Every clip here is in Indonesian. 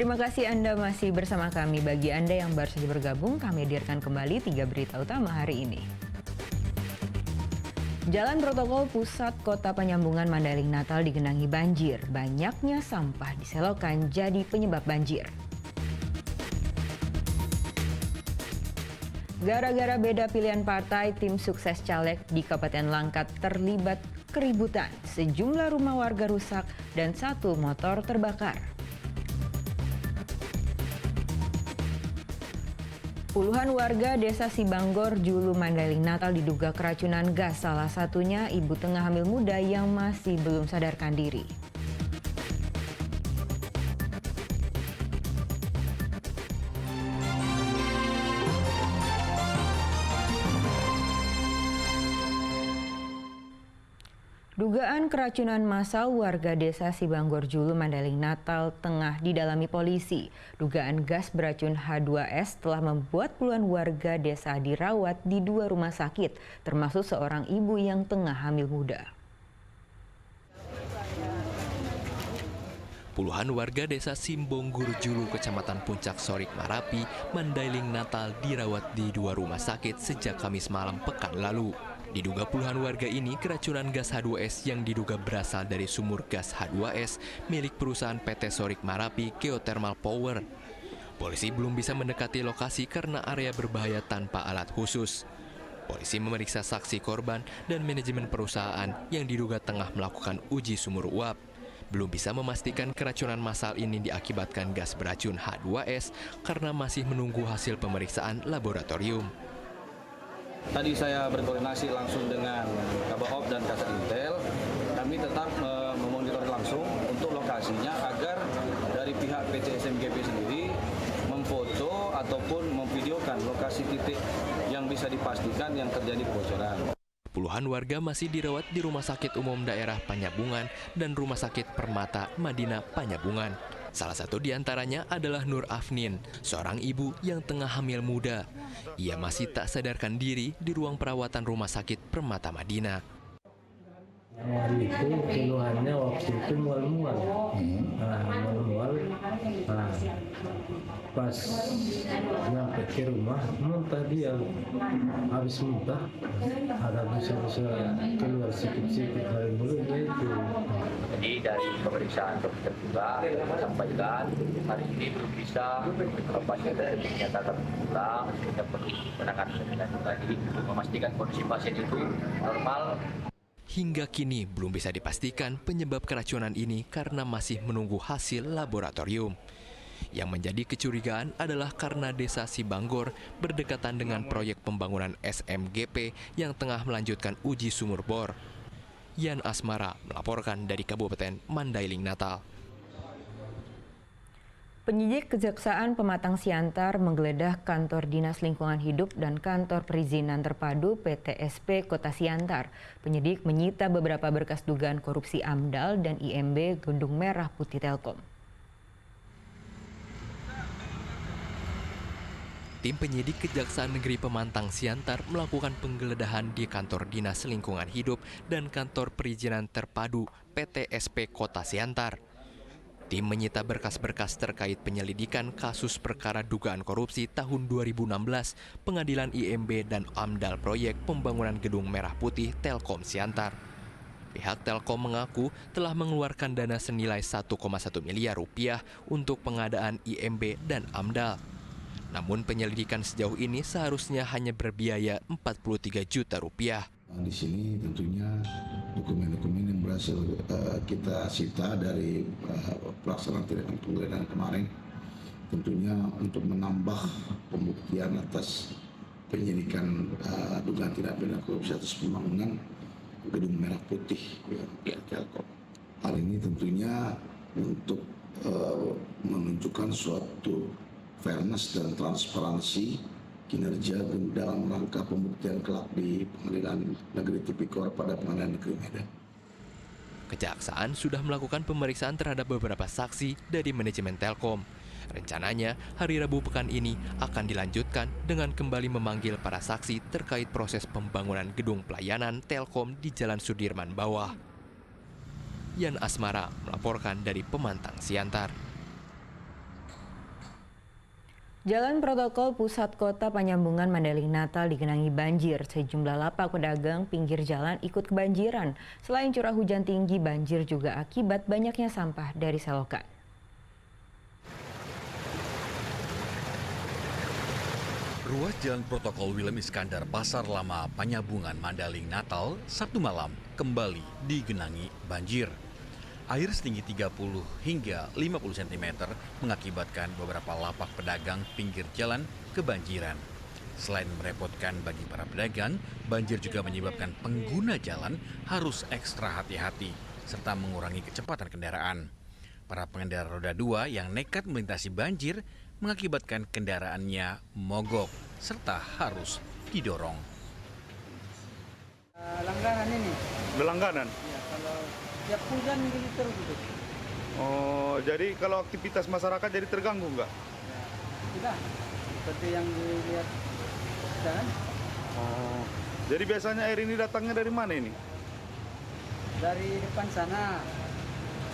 Terima kasih Anda masih bersama kami. Bagi Anda yang baru saja bergabung, kami hadirkan kembali 3 berita utama hari ini. Jalan protokol pusat Kota Penyambungan Mandailing Natal digenangi banjir. Banyaknya sampah diselokan jadi penyebab banjir. Gara-gara beda pilihan partai, tim sukses caleg di Kabupaten Langkat terlibat keributan. Sejumlah rumah warga rusak dan 1 motor terbakar. Puluhan warga desa Sibanggor, Julu, Mandailing Natal diduga keracunan gas. Salah satunya ibu tengah hamil muda yang masih belum sadarkan diri. Dugaan keracunan massal warga desa Sibanggor Julu Mandailing Natal tengah didalami polisi. Dugaan gas beracun H2S telah membuat puluhan warga desa dirawat di 2 rumah sakit, termasuk seorang ibu yang tengah hamil muda. Puluhan warga desa Simbonggor Julu, Kecamatan Puncak Sorik, Marapi, Mandailing Natal dirawat di 2 rumah sakit sejak Kamis malam pekan lalu. Diduga puluhan warga ini keracunan gas H2S yang diduga berasal dari sumur gas H2S milik perusahaan PT Sorik Marapi Geothermal Power. Polisi belum bisa mendekati lokasi karena area berbahaya tanpa alat khusus. Polisi memeriksa saksi korban dan manajemen perusahaan yang diduga tengah melakukan uji sumur uap. Belum bisa memastikan keracunan massal ini diakibatkan gas beracun H2S karena masih menunggu hasil pemeriksaan laboratorium. Tadi saya berkoordinasi langsung dengan Kabahop dan Kasat Intel. Kami tetap memonitor langsung untuk lokasinya agar dari pihak PT SMGP sendiri memfoto ataupun memvideokan lokasi titik yang bisa dipastikan yang terjadi kebocoran. Puluhan warga masih dirawat di Rumah Sakit Umum Daerah Panyabungan dan Rumah Sakit Permata Madinah Panyabungan. Salah satu di antaranya adalah Nur Afnin, seorang ibu yang tengah hamil muda. Ia masih tak sadarkan diri di ruang perawatan Rumah Sakit Permata Madinah. Awal itu keluhannya waktu itu mual-mual, pas nyampe ke rumah muntah dia, habis muntah ada busa-busa keluar sikit-sikit dari mulutnya itu. Jadi dari pemeriksaan dokter juga sampaikan hari ini belum bisa pasien dinyatakan pulang, kita perlu penanganan lebih lanjut lagi untuk memastikan kondisi pasien itu normal. Hingga kini belum bisa dipastikan penyebab keracunan ini karena masih menunggu hasil laboratorium. Yang menjadi kecurigaan adalah karena desa Sibanggor berdekatan dengan proyek pembangunan SMGP yang tengah melanjutkan uji sumur bor. Yan Asmara melaporkan dari Kabupaten Mandailing Natal. Penyidik Kejaksaan Pematang Siantar menggeledah kantor Dinas Lingkungan Hidup dan kantor perizinan terpadu PTSP Kota Siantar. Penyidik menyita beberapa berkas dugaan korupsi AMDAL dan IMB Gedung Merah Putih Telkom. Tim penyidik Kejaksaan Negeri Pematang Siantar melakukan penggeledahan di kantor Dinas Lingkungan Hidup dan kantor perizinan terpadu PTSP Kota Siantar. Tim menyita berkas-berkas terkait penyelidikan kasus perkara dugaan korupsi tahun 2016, Pengadilan IMB dan AMDAL proyek pembangunan Gedung Merah Putih Telkom Siantar. Pihak Telkom mengaku telah mengeluarkan dana senilai 1,1 miliar rupiah untuk pengadaan IMB dan AMDAL. Namun penyelidikan sejauh ini seharusnya hanya berbiaya 43 juta rupiah. Di sini tentunya dokumen-dokumen yang berhasil kita sita dari pelaksanaan tindakan penggeledahan kemarin, tentunya untuk menambah pembuktian atas penyidikan dugaan tindak pidana korupsi atas pembangunan Gedung Merah Putih Telkom. Hal ini tentunya untuk menunjukkan suatu fairness dan transparansi kinerja dalam rangka pembuktian kelak di Pengadilan Negeri Tipikor pada Pengadilan Negeri Medan. Kejaksaan sudah melakukan pemeriksaan terhadap beberapa saksi dari manajemen Telkom. Rencananya, hari Rabu pekan ini akan dilanjutkan dengan kembali memanggil para saksi terkait proses pembangunan gedung pelayanan Telkom di Jalan Sudirman Bawah. Yan Asmara melaporkan dari Pemantang Siantar. Jalan protokol pusat kota Penyambungan Mandailing Natal digenangi banjir. Sejumlah lapak pedagang pinggir jalan ikut kebanjiran. Selain curah hujan tinggi, banjir juga akibat banyaknya sampah dari selokan. Ruas Jalan Protokol Willem Iskandar, Pasar Lama, Penyambungan Mandailing Natal, Sabtu malam kembali digenangi banjir. Air setinggi 30 hingga 50 cm mengakibatkan beberapa lapak pedagang pinggir jalan kebanjiran. Selain merepotkan bagi para pedagang, banjir juga menyebabkan pengguna jalan harus ekstra hati-hati serta mengurangi kecepatan kendaraan. Para pengendara roda 2 yang nekat melintasi banjir mengakibatkan kendaraannya mogok serta harus didorong. Langganan ini. Berlangganan? Ya, kalau tiap hujan gitu terus gitu. Oh, jadi kalau aktivitas masyarakat jadi terganggu nggak? Ya, tidak. Seperti yang dilihat kan. Oh, jadi biasanya air ini datangnya dari mana ini? Dari depan sana,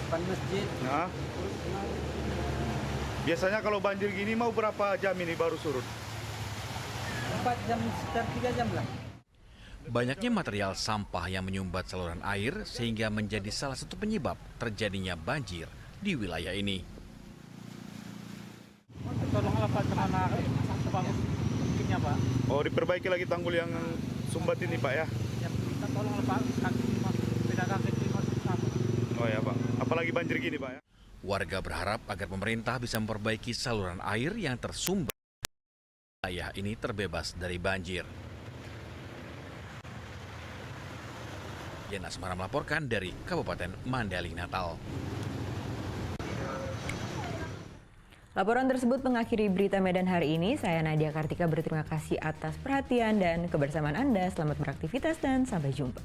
depan masjid. Nah, biasanya kalau banjir gini mau berapa jam ini baru surut? 4 jam, sekitar 3 jam lah. Banyaknya material sampah yang menyumbat saluran air sehingga menjadi salah satu penyebab terjadinya banjir di wilayah ini. Tolonglah Pak, kemana sebagus mungkinnya Pak. Oh, diperbaiki lagi tanggul yang sumbat ini Pak ya? Ya, kita tolonglah Pak, pedagang kaki masuk sana. Oh ya Pak, apalagi banjir gini Pak ya? Warga berharap agar pemerintah bisa memperbaiki saluran air yang tersumbat. Wilayah ini terbebas dari banjir. Yana Asmara melaporkan dari Kabupaten Mandailing Natal. Laporan tersebut mengakhiri berita Medan hari ini. Saya Nadia Kartika berterima kasih atas perhatian dan kebersamaan Anda. Selamat beraktivitas dan sampai jumpa.